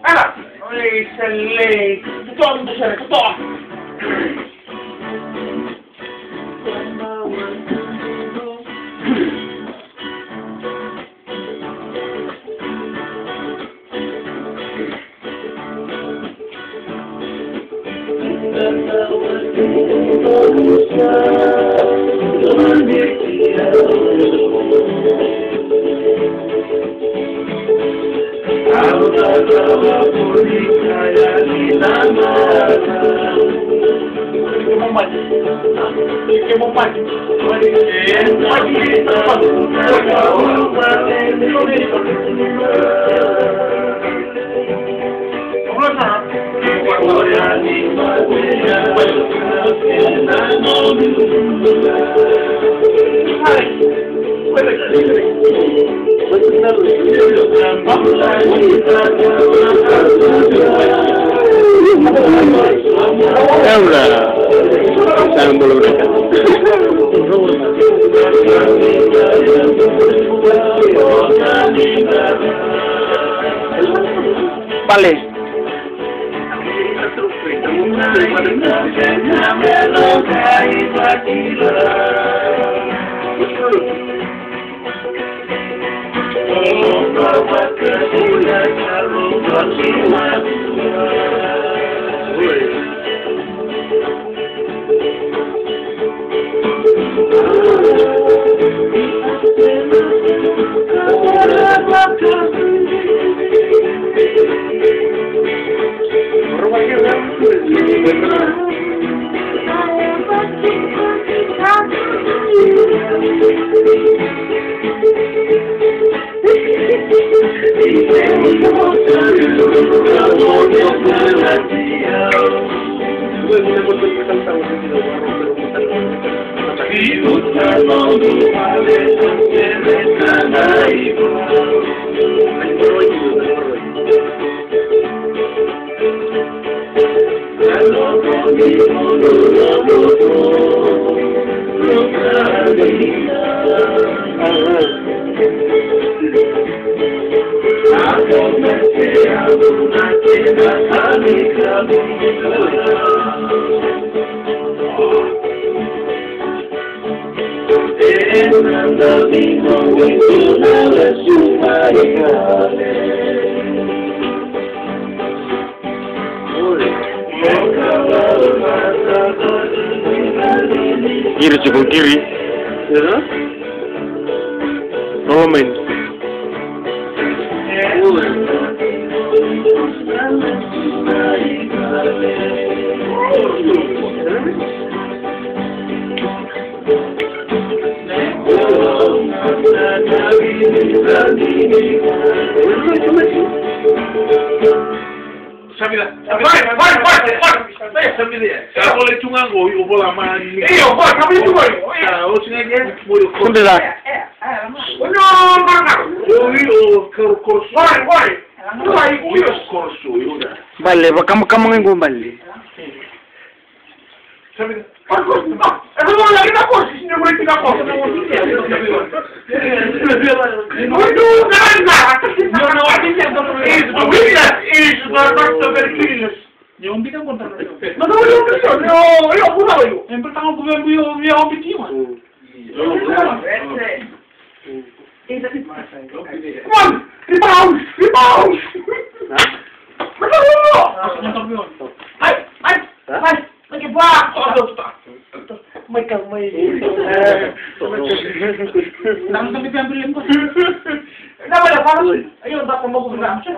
Anak! Ay, salay! Totoo dito siya, totoo! Vale. Kiri cukup kiri. Ya. Roman. Boleh cungang gue, boleh lama ini. Iya, kok kami itu boy. Oh, sini aja. Boleh kok. Sudah. Oh, mana? Oh, kursu. Boy. Boy, kursu, udah. Balik, kamu yang gue balik. Sambil. Mau lagi tak kursi, sini boleh tidak kursi. Waduh, kan? Is berkeliling. Yung bilang ko talaga. Magawa yung presyon. Yo, puno yo. Yung pertama ko yung opitiwan. Come on! Rebound! Ay! Magkibak! May kamay. Lang kami piyambilin ko. Wala, parang, ayun, dapat mag-ulam siya.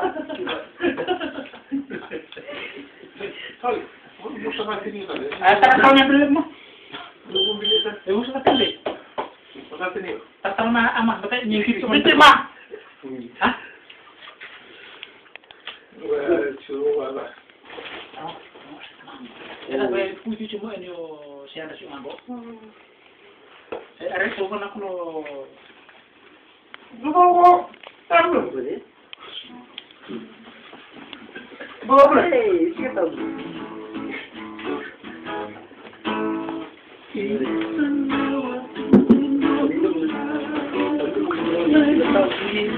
Tatang na bilhin mo. Gusto ka tali. Tatang na ama. Bakit nyingkit ko? Bitin ma! Ha? Yan ba yung puti mo siya na siya ako? Aray ko na ko Lumawo! Ano? Bawa Hey, siapa? Hindi.